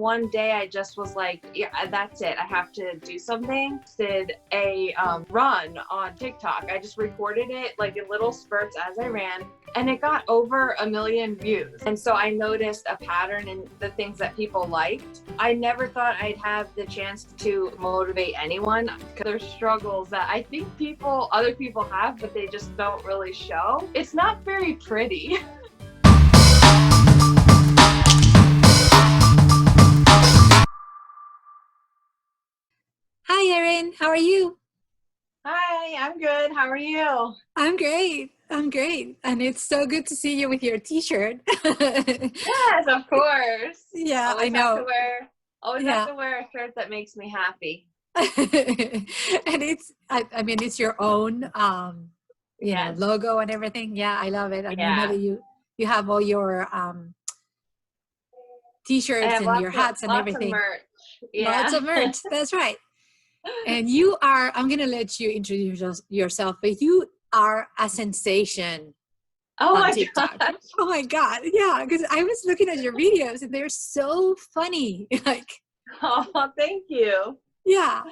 One day I just was like, yeah, that's it. I have to do something. Did a run on TikTok. I just recorded it like in little spurts as I ran, and it got over 1 million views. And so I noticed a pattern in the things that people liked. I never thought I'd have the chance to motivate anyone, because there's struggles that I think other people have, but they just don't really show. It's not very pretty. Hi, Erin. How are you? Hi, I'm good. How are you? I'm great. I'm great. And it's so good to see you with your t-shirt. Yes, of course. Yeah, I Always have to know. wear, always have Yeah. to wear a shirt that makes me happy. And I mean, it's your own, Yes. logo and everything. Yeah, I love it. And you know Yeah. that you have all your I t-shirts have and your hats and lots of everything. merch. Lots Yeah. of merch. That's right. And I'm going to let you introduce yourself, but you are a sensation Oh on my TikTok. gosh. Oh my God. Yeah. Because I was looking at your videos and they're so funny. Like, Oh, thank you. yeah.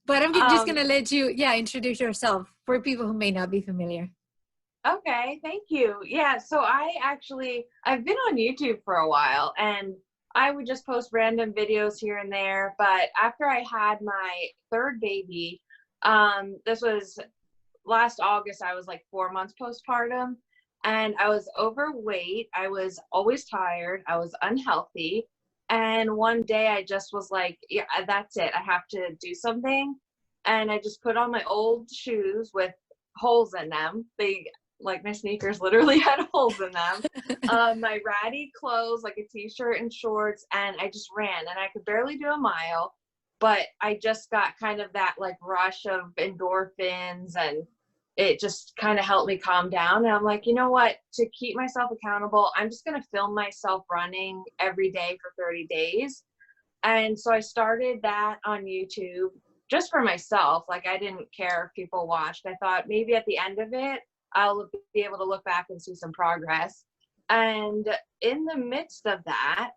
But just going Um, to let you, yeah, introduce yourself for people who may not be familiar. okay, thank you. Yeah, so I've been on YouTube for a while, and I would just post random videos here and there. But after I had my third baby, this was last August. I was like 4 months postpartum, and I was overweight. I was always tired. I was unhealthy. And one day I just was like, yeah, that's it. I have to do something. And I just put on my old shoes with holes in them. Like my sneakers literally had holes in them. My ratty clothes, like a t-shirt and shorts, and I just ran, and I could barely do a mile, but I just got kind of that like rush of endorphins, and it just kind of helped me calm down. And I'm like, you know what? To keep myself accountable, I'm just going to film myself running every day for 30 days. And so I started that on YouTube just for myself. Like, I didn't care if people watched. I thought maybe at the end of it, I'll be able to look back and see some progress. And in the midst of that,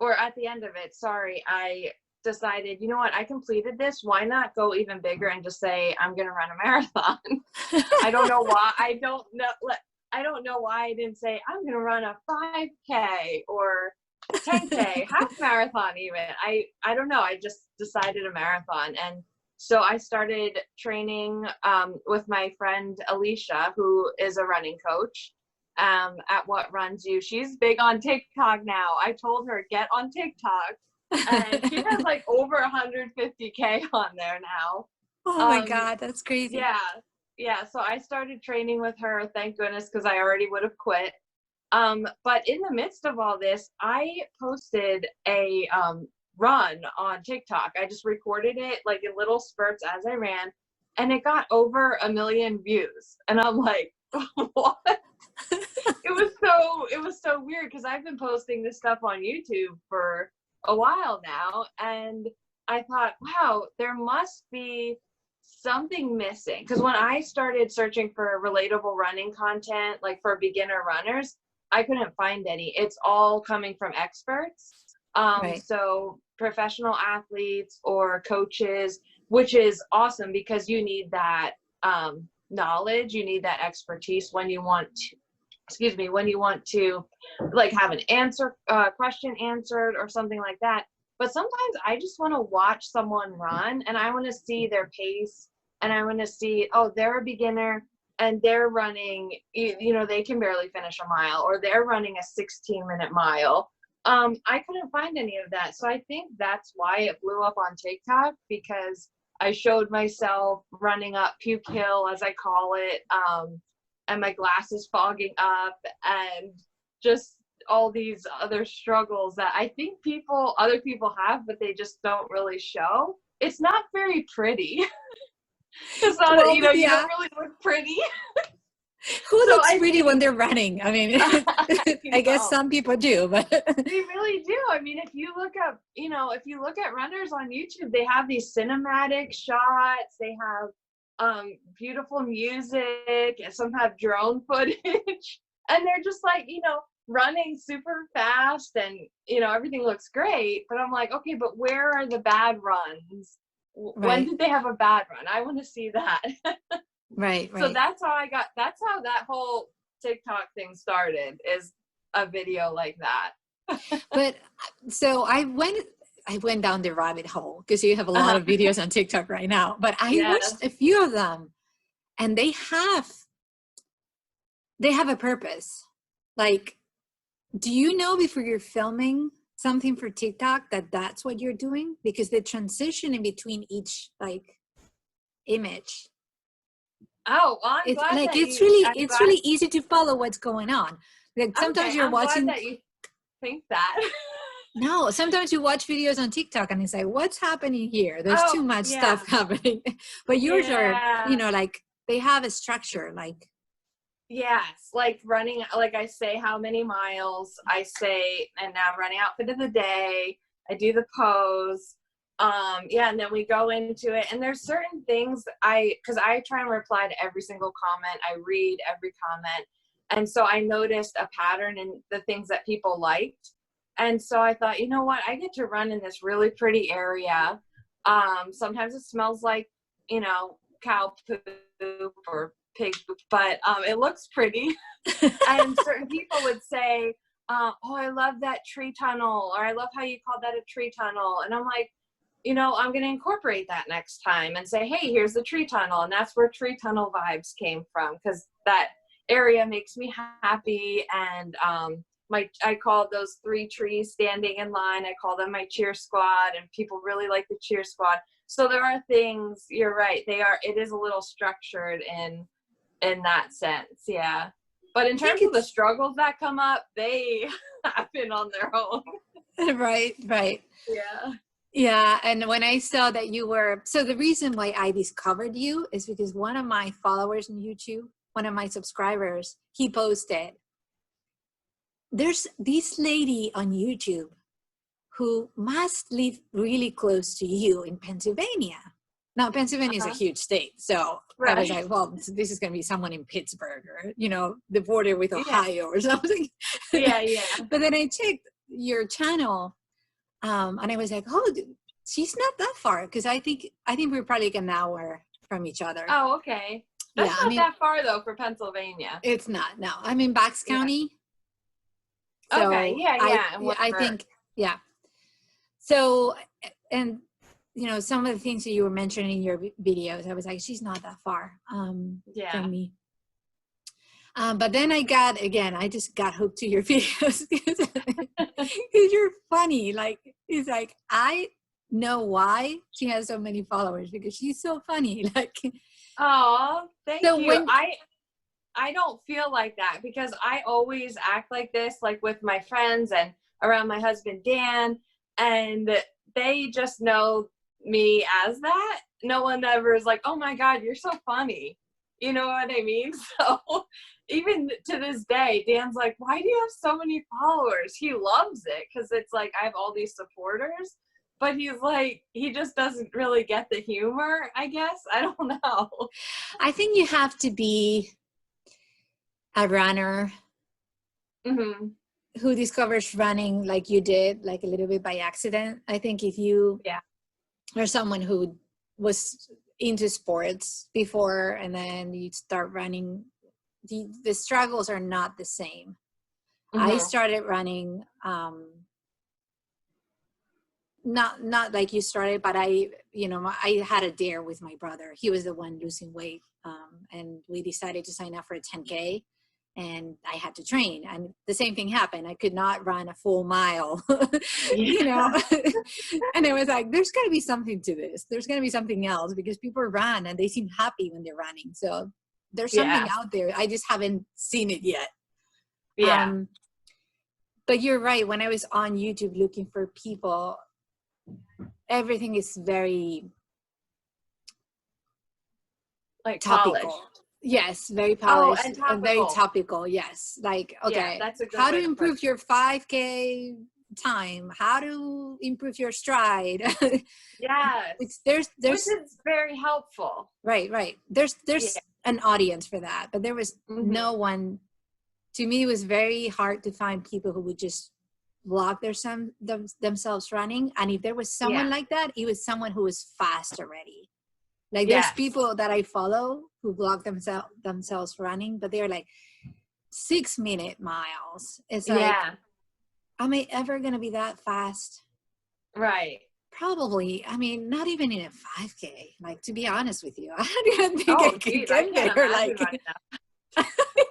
or at the end of it, sorry, I decided, you know what, I completed this. Why not go even bigger and just say, I'm going to run a marathon? I don't know why. I don't know why I didn't say, I'm going to run a 5K or 10K, half marathon even. I don't know. I just decided a marathon. And so I started training with my friend Alicia, who is a running coach at What Runs You. She's big on TikTok now. I told her, get on TikTok. And she has like over 150K on there now. Oh my Um, God. That's crazy. yeah. Yeah. So I started training with her, thank goodness, because I already would have quit. But in the midst of all this, I posted a run on TikTok. I just recorded it like in little spurts as I ran, and it got over 1 million views. And I'm like, what? It was so weird, because I've been posting this stuff on YouTube for a while now, and I thought, wow, there must be something missing. Because when I started searching for relatable running content, like for beginner runners, I couldn't find any. It's all coming from experts. Right. So professional athletes or coaches, which is awesome, because you need that knowledge, you need that expertise when you want to, when you want to like have an question answered or something like that. But sometimes I just want to watch someone run, and I want to see their pace, and I want to see, oh, they're a beginner and they're running, they can barely finish a mile, or they're running a 16-minute mile. I couldn't find any of that. So I think that's why it blew up on TikTok, because I showed myself running up Puke Hill, as I call it, and my glasses fogging up, and just all these other struggles that I think other people have, but they just don't really show. It's not very pretty. It's not, Well, you don't yeah. really look pretty. Who So looks I pretty when think, they're running? I mean, I guess no, some people do, but they really do. I mean, if you look at runners on YouTube, they have these cinematic shots, they have beautiful music, and some have drone footage, and they're just like, running super fast and, you know, everything looks great, but I'm like, okay, but where are the bad runs? When Right. did they have a bad run? I want to see that. Right. So Right. that's how that whole TikTok thing started, is a video like that. But so I went down the rabbit hole because you have a lot Uh-huh. of videos on TikTok right now. But I Yes. watched a few of them, and they have a purpose. Like, do you know before you're filming something for TikTok that that's what you're doing? Because the transition in between each like image, Oh, well, it's like it's really easy to follow what's going on. Like sometimes you're I'm glad watching. that you think that. No, sometimes you watch videos on TikTok and it's like, what's happening here? There's Oh, too much yeah. stuff happening. But yours are, Yeah. like they have a structure, like Yes, like running, like I say how many miles, I say, and now running outfit of the day, I do the pose. Yeah, and then we go into it, and there's certain things because I try and reply to every single comment, I read every comment, and so I noticed a pattern in the things that people liked, and so I thought, you know what, I get to run in this really pretty area. Sometimes it smells like, you know, cow poop or pig poop, but it looks pretty. And certain people would say, oh, I love that tree tunnel, or I love how you called that a tree tunnel. And I'm like, you know, I'm going to incorporate that next time and say, hey, here's the tree tunnel. And that's where tree tunnel vibes came from, because that area makes me happy. And I called those 3 trees standing in line, I call them my cheer squad, and people really like the cheer squad. So there are things, you're right, it is a little structured in that sense. Yeah. But in I think terms of the it's struggles that come up, they happen on their own. right, right. Yeah. Yeah. And when I saw that so the reason why I discovered you is because one of my followers on YouTube, one of my subscribers, he posted, there's this lady on YouTube who must live really close to you in Pennsylvania. Now, Pennsylvania is a Uh-huh. huge state. So I was Right. like, well, this is going to be someone in Pittsburgh or, the border with Yeah. Ohio or something. Yeah. Yeah. But then I checked your channel and I was like, oh, she's not that far. Because I think we're probably like an hour from each other. Oh, okay. Yeah, That's not that far though for Pennsylvania. it's not. No, I'm in Bucks Yeah. County. Okay. So Yeah. Yeah. And I whatever. think, yeah. So, and some of the things that you were mentioning in your videos, I was like, she's not that far Yeah. from me. But then I just got hooked to your videos because you're funny. Like, it's like, I know why she has so many followers, because she's so funny. Like, Oh, thank so you. I don't feel like that, because I always act like this, like with my friends and around my husband, Dan, and they just know me as that. No one ever is like, oh my God, you're so funny. You know what I mean? So even to this day, Dan's like, why do you have so many followers? He loves it because it's like I have all these supporters, but he's like, he just doesn't really get the humor, I guess. I don't know. I think you have to be a runner Mm-hmm. who discovers running like you did, like a little bit by accident. I think if you Yeah. are someone who was into sports before and then you start running, the struggles are not the same. I Mm-hmm. started running not like you started, but I had a dare with my brother. He was the one losing weight, and we decided to sign up for a 10K, and I had to train, and the same thing happened. I could not run a full mile. Yeah. And it was like, there's got to be something to this. There's going to be something else, because people run and they seem happy when they're running. So there's something Yeah. out there. I just haven't seen it yet. Yeah. But you're right. When I was on YouTube looking for people, everything is very Like topical. polished. Yes, very Oh, polished and and very topical. topical. Yes. Like, okay, Yeah, that's a good how to way to put improve your 5K time, how to improve your stride. Yes. there's Which is very helpful. right. There's Yeah. an audience for that, but there was Mm-hmm. no one to me, it was very hard to find people who would just vlog themselves running. And if there was someone like that, it was someone who was fast already. Like there's people that I follow who vlog themselves running, but they're like 6-minute miles. It's like, am I ever going to be that fast? Right. Probably. I mean, not even in a 5K. Like, to be honest with you, I don't even think I can get there. Like,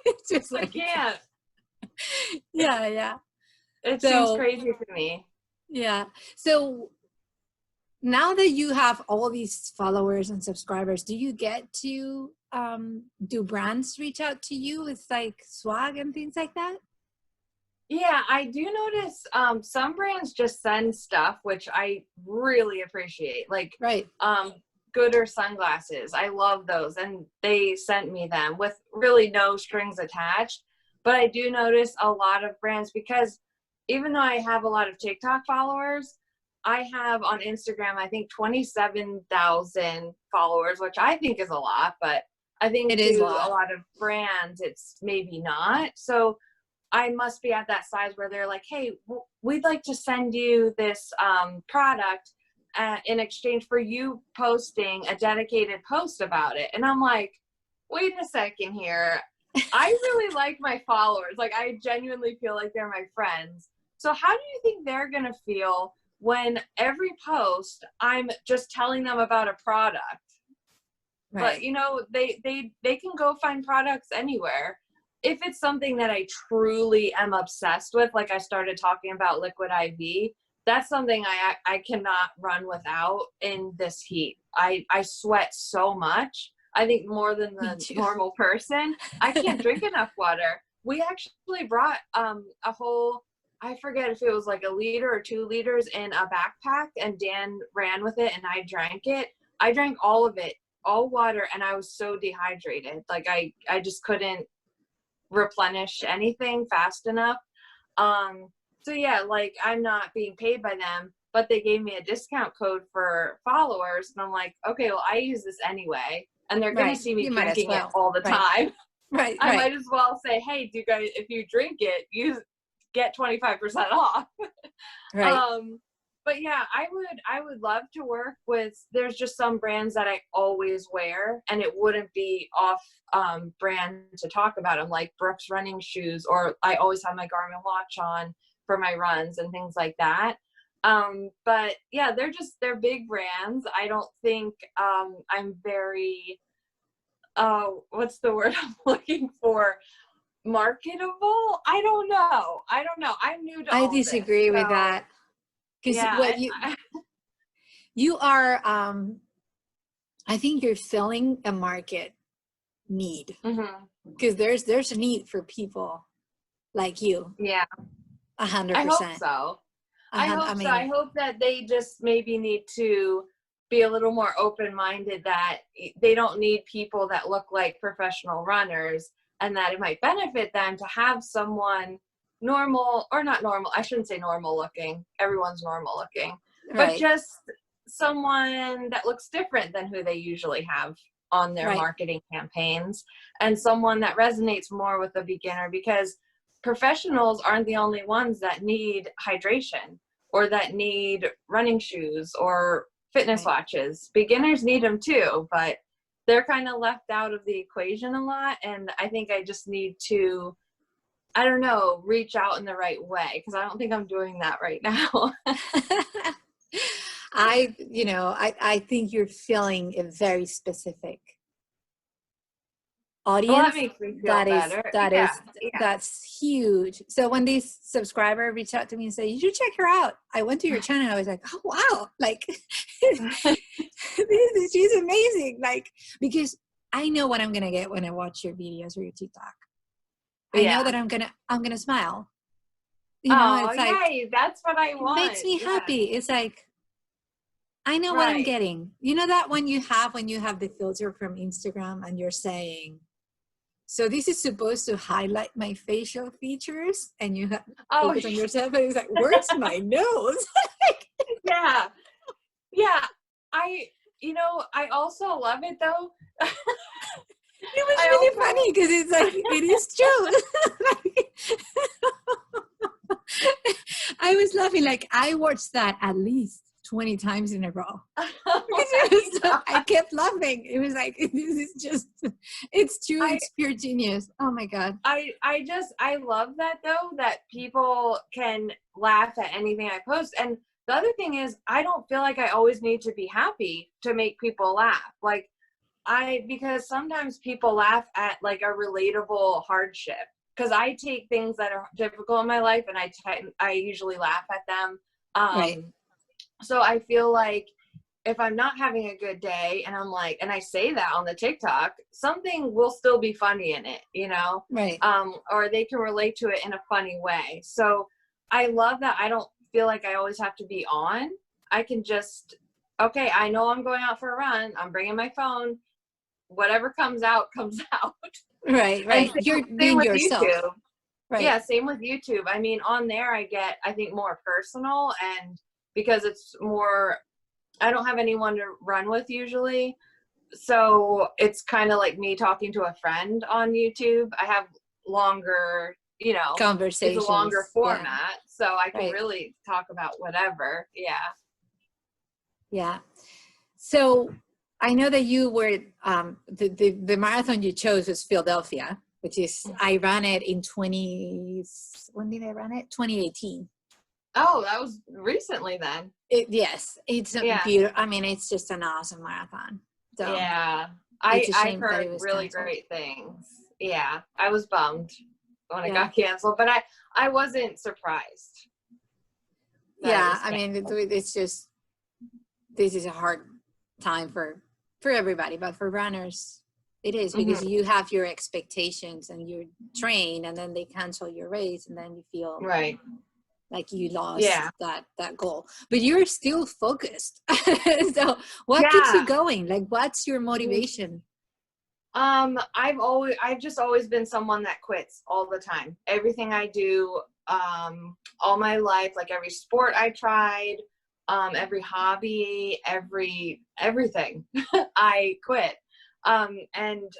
it's just like, I can't. Yeah. It seems crazy to me. Yeah. So now that you have all these followers and subscribers, do you get to do brands reach out to you with like swag and things like that? Yeah, I do notice some brands just send stuff, which I really appreciate. Like Gooder sunglasses. I love those. And they sent me them with really no strings attached. But I do notice a lot of brands, because even though I have a lot of TikTok followers, I have on Instagram, I think 27,000 followers, which I think is a lot, but I think it is a lot of brands, it's maybe not. So I must be at that size where they're like, hey, we'd like to send you this product in exchange for you posting a dedicated post about it. And I'm like, wait a second here. I really like my followers. Like, I genuinely feel like they're my friends. So how do you think they're going to feel when every post I'm just telling them about a product? Right. But, you know, they can go find products anywhere. If it's something that I truly am obsessed with, like I started talking about liquid IV, that's something I cannot run without in this heat. I sweat so much. I think more than the normal person. I can't drink enough water. We actually brought a whole, I forget if it was like 1 liter or 2 liters in a backpack, and Dan ran with it and I drank it. I drank all of it, all water, and I was so dehydrated. Like I just couldn't replenish anything fast enough. So yeah, like I'm not being paid by them, but they gave me a discount code for followers, and I'm like, okay, well, I use this anyway, and they're gonna see me drinking it all the time. Right. I might as well say, hey, do you guys, if you drink it, you get 25% off. Right. But yeah, I would love to work with, there's just some brands that I always wear, and it wouldn't be off brand to talk about them, like Brooks running shoes, or I always have my Garmin watch on for my runs and things like that. But yeah, they're big brands. I don't think I'm very, what's the word I'm looking for? Marketable? I don't know. I'm new to all I disagree with that. Because what you are, I think you're filling a market need. Because there's a need for people like you. Yeah. 100%. I hope so. I hope that they just maybe need to be a little more open-minded, that they don't need people that look like professional runners, and that it might benefit them to have someone normal, or not normal, I shouldn't say normal looking, everyone's normal looking, but just someone that looks different than who they usually have on their marketing campaigns, and someone that resonates more with a beginner, because professionals aren't the only ones that need hydration or that need running shoes or fitness watches. Beginners need them too, but they're kind of left out of the equation a lot. And I think I just need to, I don't know, reach out in the right way, because I don't think I'm doing that right now. I think you're feeling a very specific audience. Well, that makes me feel better. That's huge. So when this subscriber reached out to me and said, you should check her out, I went to your channel and I was like, oh wow, like she's amazing. Like, because I know what I'm gonna get when I watch your videos or your TikTok. I know that I'm gonna smile. You know, it's like, that's what I want. It makes me happy. It's like, I know what I'm getting. You know that when you have the filter from Instagram and you're saying, so this is supposed to highlight my facial features, and you focus on yourself, and it's like, where's my nose? Yeah. I also love it though. It was really funny because it's like, it is true. I was laughing, like I watched that at least 20 times in a row. I kept laughing. It was like, this is just, it's true. It's pure genius. Oh my God. I love that though, that people can laugh at anything I post. And the other thing is, I don't feel like I always need to be happy to make people laugh. Like because sometimes people laugh at like a relatable hardship, because I take things that are difficult in my life and I usually laugh at them. Right. So I feel like if I'm not having a good day and I'm like, and I say that on the TikTok, something will still be funny in it, you know? Right. Or they can relate to it in a funny way. So I love that I don't feel like I always have to be on. I can just, okay, I know I'm going out for a run. I'm bringing my phone. Whatever comes out, comes out. Right. Right. You're being yourself. YouTube. Right. Yeah, same with YouTube. I mean, on there I get, I think, more personal, and because it's more, I don't have anyone to run with usually. So it's kind of like me talking to a friend on YouTube. I have longer, you know, Conversations. It's a longer format. Yeah. So I can really talk about whatever. Yeah. Yeah. So I know that you were, the marathon you chose was Philadelphia, which is, I ran it in when did I run it? 2018. Oh, that was recently then. Yes. It's beautiful. I mean, it's just an awesome marathon. So yeah. I heard really great things. Yeah. I was bummed when it got canceled, but I wasn't surprised. Yeah. I mean, it's just, this is a hard time for everybody, but for runners, it is, because you have your expectations and you train, and then they cancel your race, and then you feel like you lost that goal, but you're still focused. So what keeps you going? Like, what's your motivation? I've just always been someone that quits all the time. Everything I do, all my life, like every sport I tried, every hobby, everything, I quit. And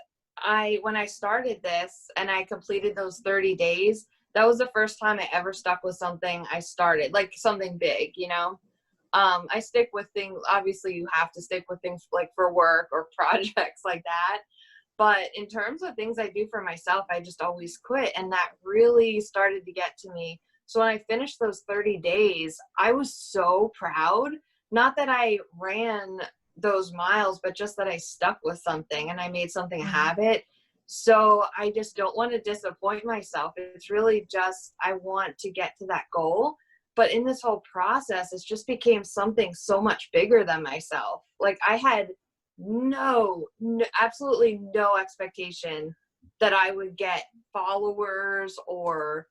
when I started this and I completed those 30 days, that was the first time I ever stuck with something I started, like something big, you know? I stick with things, obviously you have to stick with things like for work or projects like that. But in terms of things I do for myself, I just always quit. And that really started to get to me. So when I finished those 30 days, I was so proud. Not that I ran those miles, but just that I stuck with something and I made something a habit. So I just don't want to disappoint myself. It's really just, I want to get to that goal. But in this whole process, it just became something so much bigger than myself. Like I had absolutely no expectation that I would get followers or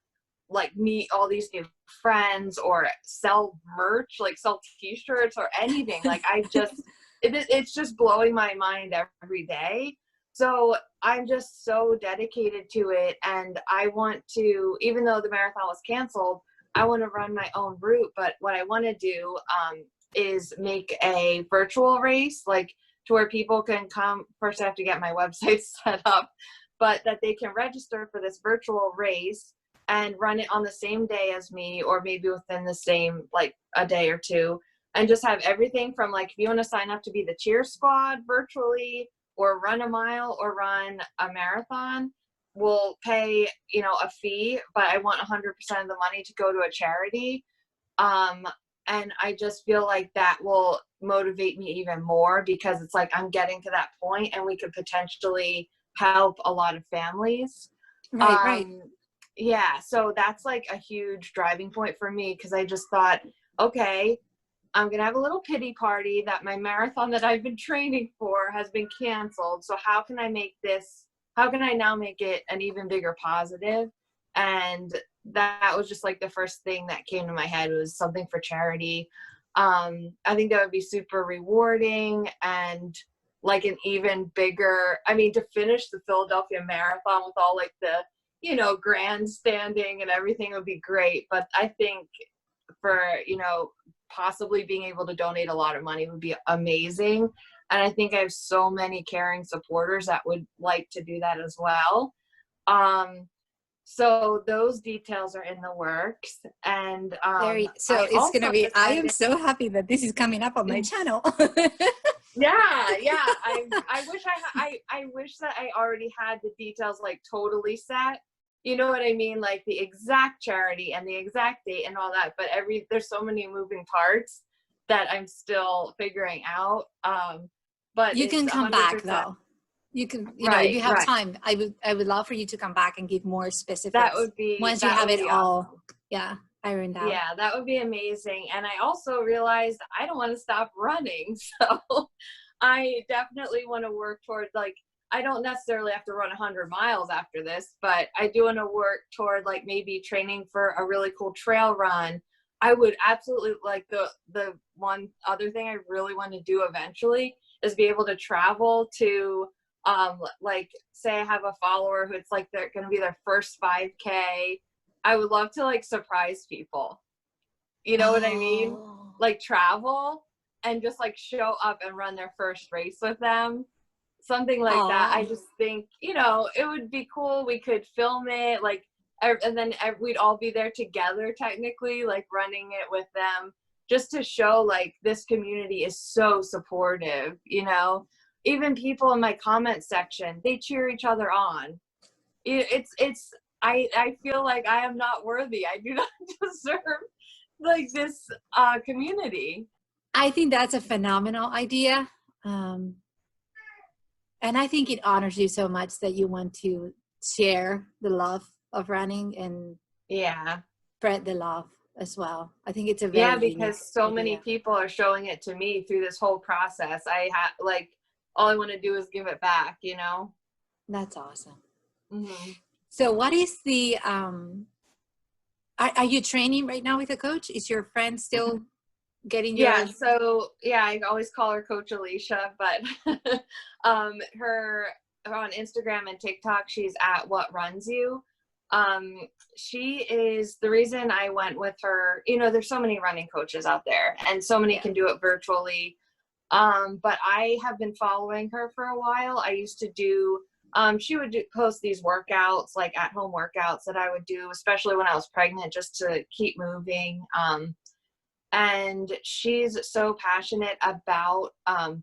like meet all these new friends or sell merch, like sell t-shirts or anything. Like I just, it's just blowing my mind every day. So I'm just so dedicated to it. And I want to, even though the marathon was canceled, I want to run my own route. But what I want to do is make a virtual race, like to where people can come. First, I have to get my website set up, but that they can register for this virtual race and run it on the same day as me, or maybe within the same, like a day or two, and just have everything from like, if you want to sign up to be the cheer squad virtually, or run a mile or run a marathon, we'll pay, you know, a fee, but I want 100% of the money to go to a charity. And I just feel like that will motivate me even more, because it's like I'm getting to that point and we could potentially help a lot of families. Right. Yeah, so that's like a huge driving point for me, because I just thought, okay, I'm going to have a little pity party that my marathon that I've been training for has been canceled. So how can I now make it an even bigger positive? And that was just like the first thing that came to my head, was something for charity. I think that would be super rewarding, and like an even bigger, I mean, to finish the Philadelphia Marathon with all like the, you know, grandstanding and everything would be great. But I think for, you know, possibly being able to donate a lot of money would be amazing. And I think I have so many caring supporters that would like to do that as well. So those details are in the works. And So I it's gonna also be. I am decided, so happy that this is coming up on my channel. yeah. I wish that I already had the details like totally set. You know what I mean? Like the exact charity and the exact date and all that. But there's so many moving parts that I'm still figuring out. But You it's can come back 100%. though. You can, if Right, you have right. time, I would love for you to come back and give more That specifics would be once you have it all. awesome. Yeah, ironed out. Yeah, that would be amazing. And I also realized I don't want to stop running. So I definitely want to work toward, like, I don't necessarily have to run 100 miles after this, but I do want to work toward like maybe training for a really cool trail run. I would absolutely like the one other thing I really want to do eventually is be able to travel to like say I have a follower who it's like they're going to be their first 5K. I would love to like surprise people. You know what I mean? Oh, Like travel and just like show up and run their first race with them. Something like that. I oh, just think, it would be cool. We could film it like, and then we'd all be there together technically, like running it with them, just to show like this community is so supportive, even people in my comment section, they cheer each other on. I feel like I am not worthy. I do not deserve like this community. I think that's a phenomenal idea. And I think it honors you so much that you want to share the love of running and Yeah. spread the love as well. I think it's a very Yeah, unique because so many idea. people are showing it to me through this whole process. I have like all I want to do is give it back. That's awesome. Mm-hmm. So what is the are you training right now with a coach? Is your friend still getting your Yeah, so I always call her Coach Alicia, but her on Instagram and TikTok, she's at What Runs You. She is the reason I went with her. There's so many running coaches out there, and so many can do it virtually. But I have been following her for a while. I used to do. She would post these workouts, like at-home workouts that I would do, especially when I was pregnant, just to keep moving. And she's so passionate about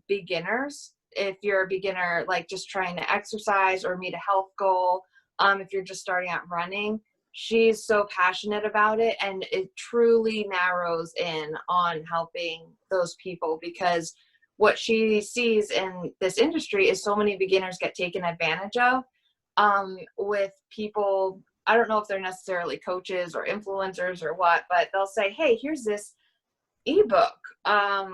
beginners. If you're a beginner, like just trying to exercise or meet a health goal, if you're just starting out running, she's so passionate about it. And it truly narrows in on helping those people, because what she sees in this industry is so many beginners get taken advantage of with people. I don't know if they're necessarily coaches or influencers or what, but they'll say, hey, here's this ebook. I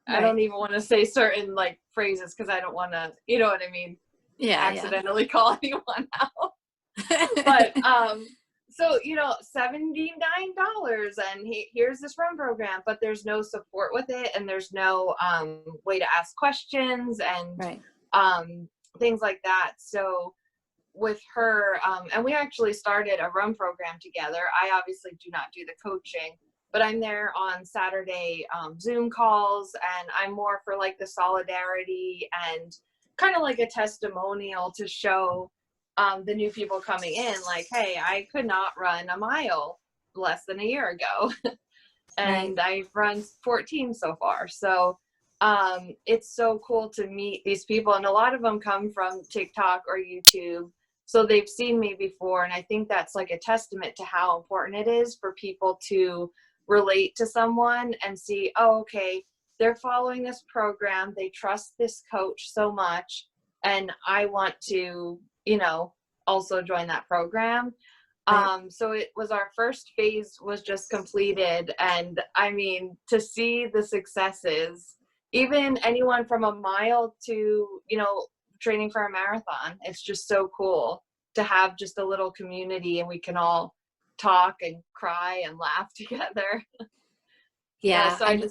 right? don't even want to say certain like phrases because I don't want to, you know what I mean, Yeah, accidentally call anyone out. But so $79 and here's this run program, but there's no support with it, and there's no way to ask questions and right. things like that. So with her, and we actually started a run program together. I obviously do not do the coaching, but I'm there on Saturday Zoom calls, and I'm more for like the solidarity and kind of like a testimonial to show the new people coming in, like, hey, I could not run a mile less than a year ago. And Right. I've run 14 so far. So it's so cool to meet these people. And a lot of them come from TikTok or YouTube. So they've seen me before. And I think that's like a testament to how important it is for people to relate to someone and see, oh, okay, they're following this program. They trust this coach so much. And I want to, also join that program. Right. So it was our first phase was just completed. And I mean, to see the successes, even anyone from a mile to, training for a marathon, it's just so cool to have just a little community and we can all talk and cry and laugh together. Yeah, Yeah. so I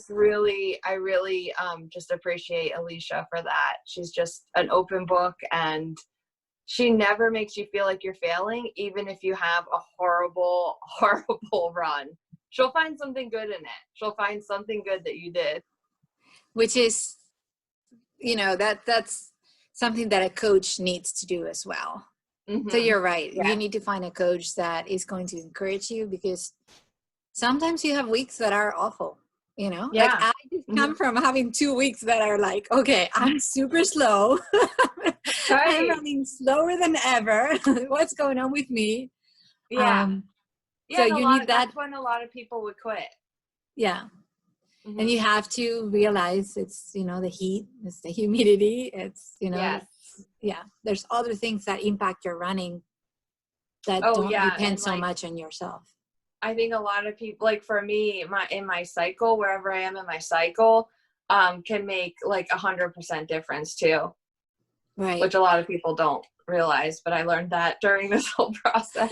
really just appreciate Alicia for that. She's just an open book, and she never makes you feel like you're failing, even if you have a horrible, horrible run. She'll find something good in it. She'll find something good that you did. Which is you know, that's something that a coach needs to do as well. So you're right. Yeah. You need to find a coach that is going to encourage you, because sometimes you have weeks that are awful, you know? Yeah. Like I just come from having 2 weeks that are like, okay, I'm super slow. I'm running slower than ever. What's going on with me? Yeah. So you need that. That's when a lot of people would quit. Yeah. And you have to realize it's, you know, the heat, it's the humidity, it's, you know, Yes. There's other things that impact your running that don't depend so much on yourself. I think a lot of people, like for me, in my cycle, wherever I am in my cycle, can make like 100% difference too. Right. Which a lot of people don't realize, but I learned that during this whole process.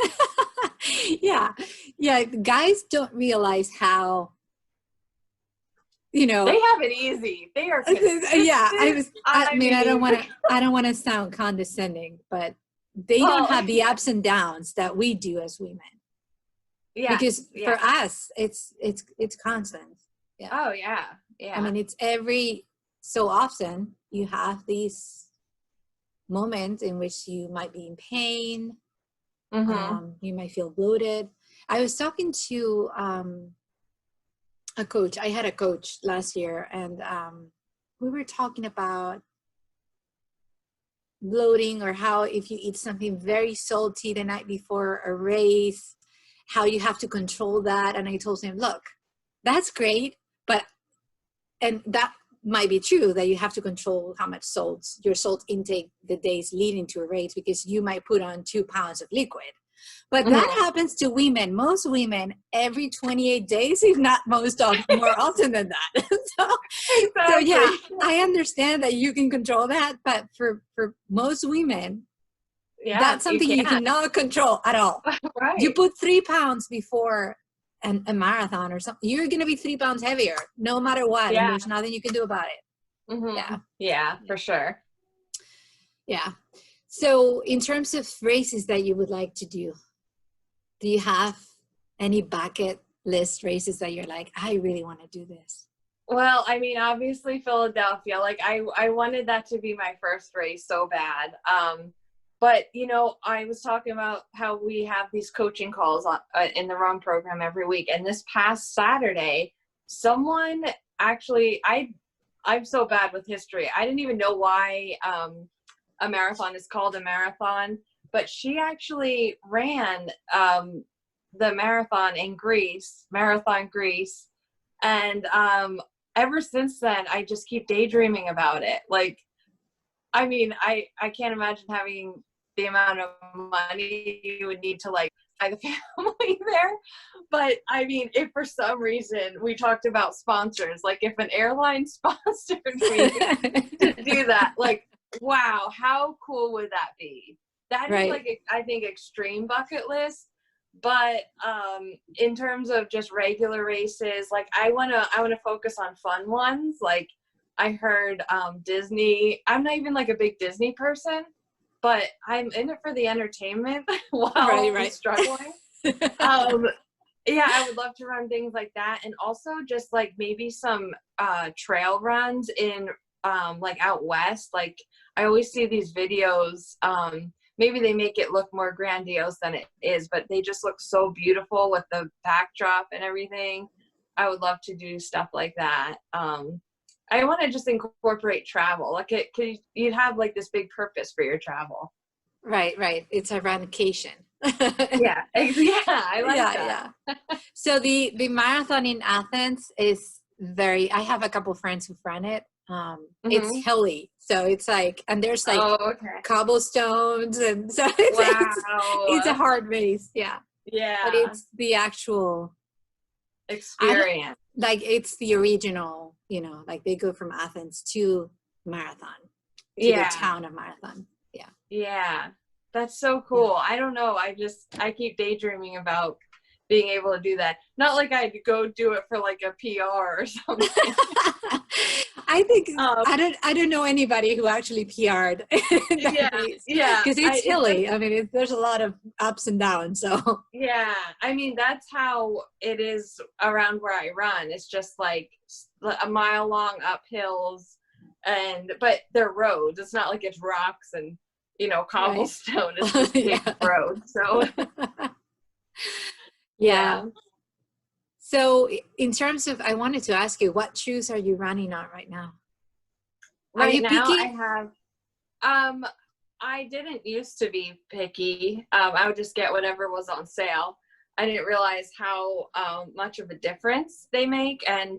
Yeah. Guys don't realize how, you know, they have it easy. They are consistent. Yeah. I mean, I don't want to sound condescending, but they don't have the ups and downs that we do as women. Yeah. Because for us, it's constant. Yeah. Oh yeah. Yeah. I mean, it's every so often you have these moments in which you might be in pain. You might feel bloated. I was talking to a coach. I had a coach last year, and we were talking about bloating, or how if you eat something very salty the night before a race, how you have to control that. And I told him, look, that's great, and that might be true, that you have to control how much your salt intake the days leading to a race, because you might put on 2 pounds of liquid. But that happens to women. Most women every 28 days, if not more often than that. So yeah, I understand that you can control that, but for most women, that's something you cannot control at all. Right. You put 3 pounds before a marathon or something, you're going to be 3 pounds heavier no matter what. And there's nothing you can do about it. Yeah, for sure. Yeah. So in terms of races that you would like to do you have any bucket list races that you're like, I really want to do this? Well, I mean, obviously Philadelphia, like I wanted that to be my first race so bad. But, you know, I was talking about how we have these coaching calls in the run program every week. And this past Saturday, someone actually, I'm so bad with history. I didn't even know why a marathon is called a marathon. But she actually ran the marathon in Greece, And ever since then, I just keep daydreaming about it. Like, I mean, I can't imagine having the amount of money you would need to like buy the family there. But I mean, if for some reason we talked about sponsors, like if an airline sponsored me to do that, like, wow, how cool would that be? That is like, I think, extreme bucket list. But in terms of just regular races, like I wanna focus on fun ones. Like I heard Disney. I'm not even like a big Disney person, but I'm in it for the entertainment while I'm struggling. Yeah, I would love to run things like that, and also just like maybe some trail runs in like out west. Like I always see these videos. Maybe they make it look more grandiose than it is, but they just look so beautiful with the backdrop and everything. I would love to do stuff like that. I want to just incorporate travel. Like you'd have like this big purpose for your travel. Right. It's a runcation. Yeah, I like that. Yeah. So the marathon in Athens is I have a couple friends who run it. It's hilly, so it's like, and there's like cobblestones, and so it's a hard race. Yeah, but it's the actual experience. Like it's the original, you know, like they go from Athens to Marathon, to the town of Marathon. Yeah, that's so cool. I don't know, I keep daydreaming about being able to do that. Not like I had to go do it for like a PR or something. I think I don't know anybody who actually PR'd. Because it's hilly. I mean, there's a lot of ups and downs. So yeah, I mean that's how it is around where I run. It's just like a mile long uphills, but they're roads. It's not like it's rocks and, you know, cobblestone. It's just paved road. So yeah. So in terms of, I wanted to ask you, what shoes are you running on right now? Are you now picky? I have, I didn't used to be picky. I would just get whatever was on sale. I didn't realize how much of a difference they make. And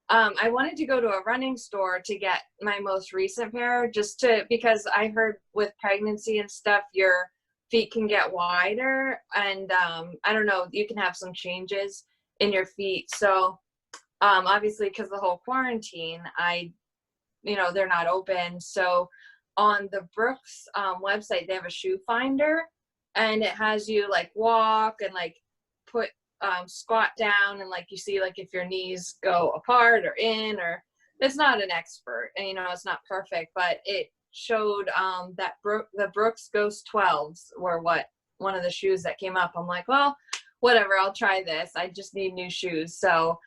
I wanted to go to a running store to get my most recent pair because I heard with pregnancy and stuff, your feet can get wider. And I don't know, you can have some changes in your feet. So obviously because the whole quarantine, they're not open. So on the Brooks website, they have a shoe finder, and it has you like walk and like put squat down, and like you see like if your knees go apart or in, or it's not an expert, and it's not perfect, but it showed that the Brooks Ghost 12s were one of the shoes that came up. I'm like, well, whatever, I'll try this. I just need new shoes. So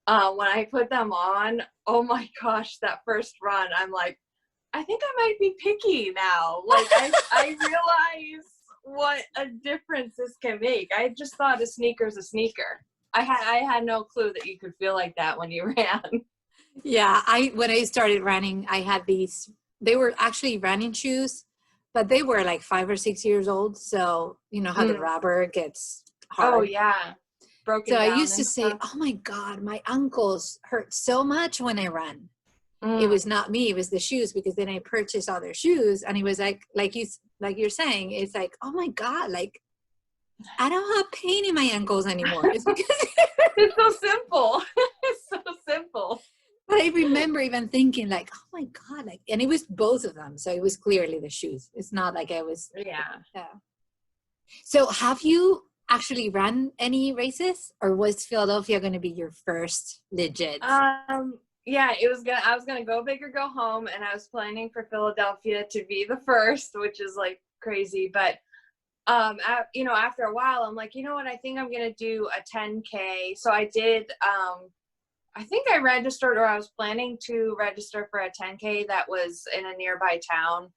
when I put them on, oh my gosh, that first run, I'm like, I think I might be picky now. Like I realize what a difference this can make. I just thought a sneaker's a sneaker. I had no clue that you could feel like that when you ran. Yeah, when I started running, I had these, they were actually running shoes, but they were like 5 or 6 years old. So you know how the rubber gets hard. Oh yeah. Broken so down. I used to say, oh my God, my ankles hurt so much when I run. It was not me, it was the shoes, because then I purchased other shoes, and it was like you're saying, it's like, oh my God, like I don't have pain in my ankles anymore. It's because it's so simple. It's so simple. But I remember even thinking like, oh my God, like, and it was both of them. So it was clearly the shoes. It's not like I was. Yeah. So have you actually run any races, or was Philadelphia going to be your first legit? Yeah, I was gonna go big or go home, and I was planning for Philadelphia to be the first, which is like crazy. But after a while, I'm like, you know what? I think I'm gonna do a 10K. So I did. I think I registered, or I was planning to register for a 10K that was in a nearby town,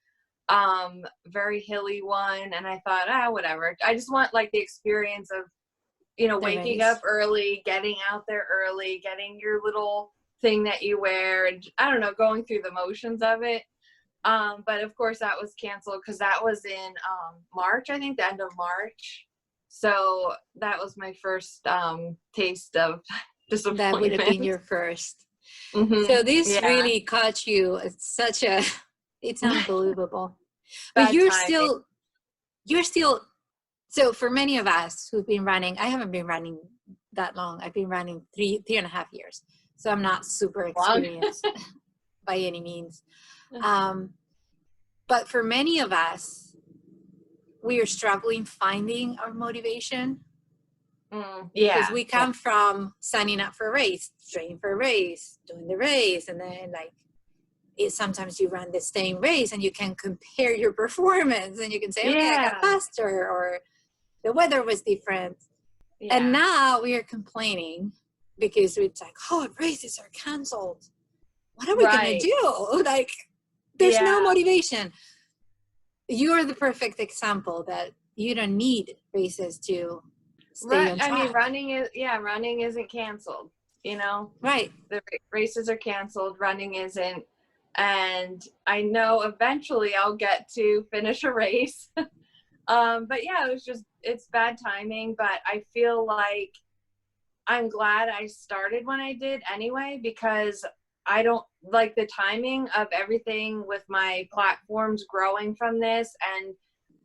very hilly one, and I thought, whatever. I just want like the experience of, waking up early, getting out there early, getting your little thing that you wear, and I don't know, going through the motions of it. But of course that was canceled because that was in March, I think the end of March. So that was my first taste of disappointment. That would have been your first. Mm-hmm. So this really caught you. It's it's unbelievable. But you're still, so for many of us who've been running, I haven't been running that long. I've been running 3.5 years. So I'm not super experienced by any means. But for many of us, we are struggling finding our motivation. Because we come from signing up for a race, training for a race, doing the race, and then sometimes you run the same race and you can compare your performance and you can say, okay, I got faster, or the weather was different. Yeah. And now we are complaining because it's like, races are canceled. What are we going to do? Like, there's no motivation. You are the perfect example that you don't need races to stay on track. I mean, running isn't canceled, Right. The races are canceled, running isn't. And I know eventually I'll get to finish a race. But yeah, it's bad timing, but I feel like I'm glad I started when I did anyway, because I don't like the timing of everything with my platforms growing from this.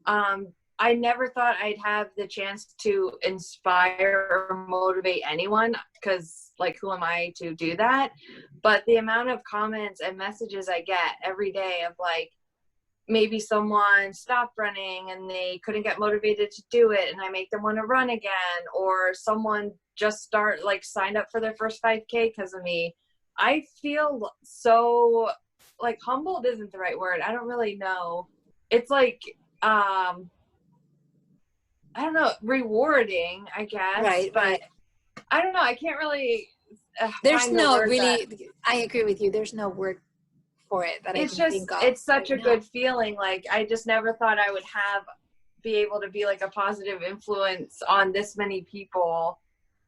And I never thought I'd have the chance to inspire or motivate anyone, because like, who am I to do that? But the amount of comments and messages I get every day of like, maybe someone stopped running and they couldn't get motivated to do it, and I make them want to run again, or someone just signed up for their first 5K because of me. I feel so like humbled isn't the right word. I don't really know. It's like, I don't know, rewarding, I guess. Right. But I don't know. I can't really. There's no really. I agree with you. There's no word for it that I It's can just, think of it's such right a now. good feeling. Like, I just never thought I would be able to be like a positive influence on this many people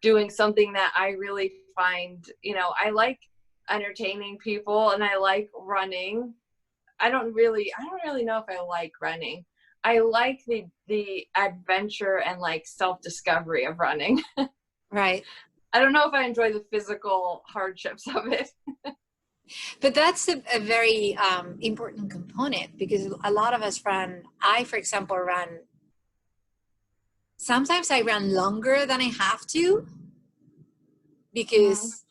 doing something that I really find, you know, I like entertaining people and I like running. I don't really know if I like running. I like the adventure and like self-discovery of running. Right. I don't know if I enjoy the physical hardships of it. But that's a very important component, because a lot of us run. I, for example, run. Sometimes I run longer than I have to Mhm. because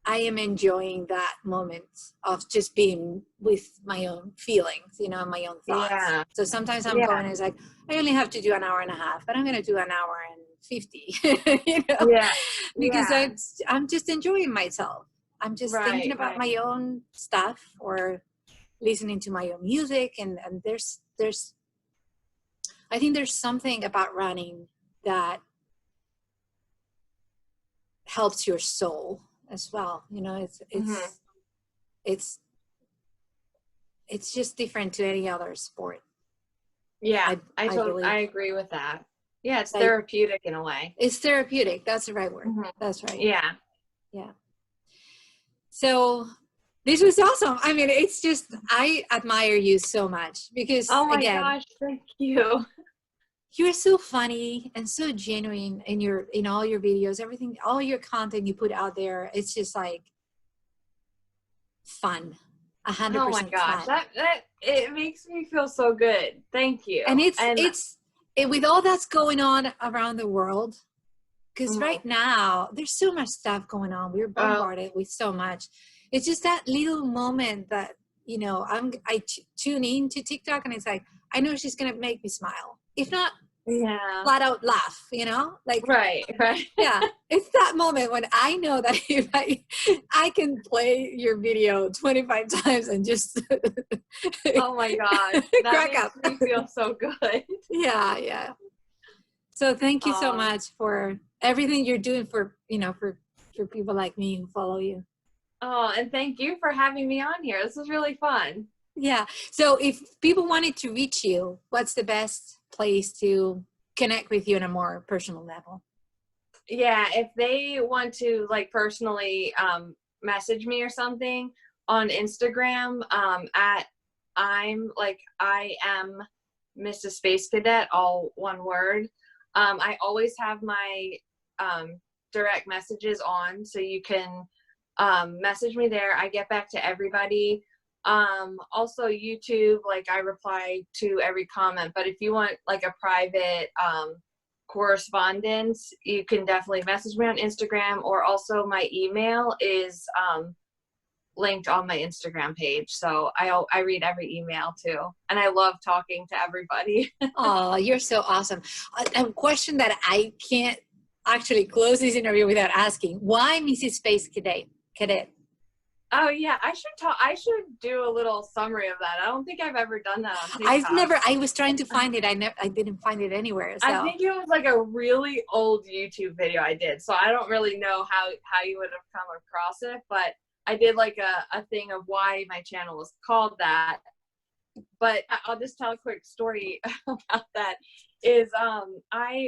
I am enjoying that moment of just being with my own feelings, you know, my own thoughts. Yeah. So sometimes I'm Yeah. going, it's like, I only have to do an hour and a half, but I'm going to do an hour and 50, you know, Yeah. because Yeah. I'm just enjoying myself. I'm just thinking Right. about Right. my own stuff or listening to my own music. And I think there's something about running that helps your soul as well. You know, Mhm. it's it's just different to any other sport. Yeah. I I believe agree with that. Yeah, it's like therapeutic in a way. it's therapeutic. That's the right word. Mhm. That's right. Yeah. Yeah. So this was awesome. I mean, it's just, I admire you so much because, Oh my again, gosh, thank you. you're so funny and so genuine in all your videos, everything, all your content you put out there. It's just like fun, Oh my 100% gosh, fun. that it makes me feel so good. Thank you. And And with all that's going on around the world, because mhm. right now there's so much stuff going on. We're Oh, bombarded with so much. It's just that little moment that, you know, tune in to TikTok and it's like, I know she's gonna make me smile, if not yeah. flat out laugh, you know, like, Right, right. yeah, it's that moment when I know that if I can play your video 25 times and just Oh my gosh, that crack makes up. me feel so good. Yeah, yeah. So thank you so Oh, much for everything you're doing for, you know, for people like me who follow you. oh, and thank you for having me on here. This is really fun. Yeah. So if people wanted to reach you, what's the best place to connect with you on a more personal level? Yeah, if they want to like personally message me or something on Instagram at I am Mrs Space Cadet, all one word. I always have my um, direct messages on, so you can message me there. I get back to everybody. Also YouTube, like I reply to every comment, but if you want like a private correspondence, you can definitely message me on Instagram, or also my email is linked on my Instagram page. So I read every email too, and I love talking to everybody. Oh, you're so awesome. A question that I can't actually close this interview without asking: why Mrs. Space Cadet? Cadet. Oh yeah, I should do a little summary of that. I don't think I've ever done that on TikTok. I was trying to find it. I didn't find it anywhere. I So, think it was like a really old YouTube video I did, so I don't really know how you would have come across it, but I did like a thing of why my channel was called that. But I'll just tell a quick story about that. Is I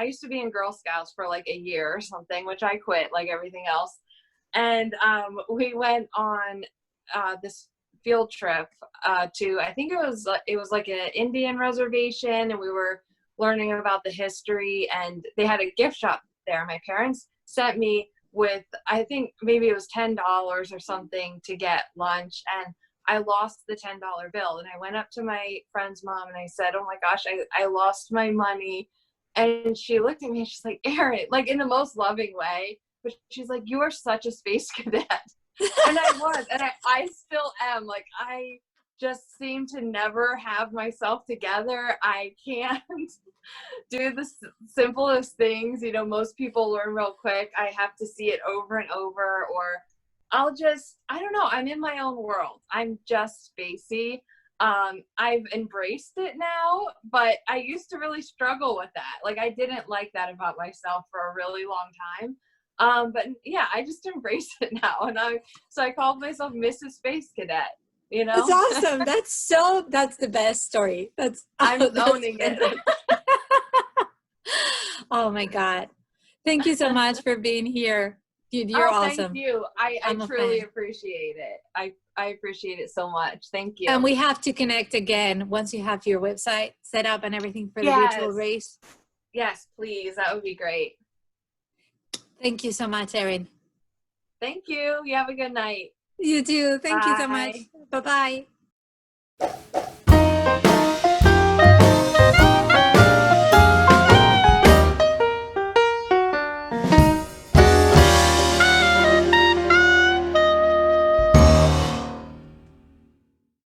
used to be in Girl Scouts for like a year or something, which I quit like everything else. And we went on this field trip to, I think it was like an Indian reservation, and we were learning about the history, and they had a gift shop there. My parents sent me with, I think maybe it was $10 or something to get lunch, and I lost the $10 bill. And I went up to my friend's mom and I said, oh my gosh, I lost my money. And she looked at me and she's like, Erin, like in the most loving way, but she's like, you are such a space cadet. And I was, and I still am. Like, I just seem to never have myself together. I can't do the simplest things. You know, most people learn real quick. I have to see it over and over, or I don't know, I'm in my own world. I'm just spacey. I've embraced it now, but I used to really struggle with that. Like, I didn't like that about myself for a really long time. But yeah, I just embrace it now. And I called myself Mrs. Space Cadet, you know? That's awesome. That's the best story. I'm that's owning it. Oh my God. Thank you so much for being here. Dude, you're Oh, thank awesome. you. I I'm a truly fan. appreciate it. I appreciate it so much. Thank you. And we have to connect again once you have your website set up and everything for the virtual Yes. race. Yes, please. That would be great. Thank you so much, Erin. Thank you. You have a good night. You too. Thank you so much. Bye. Bye-bye.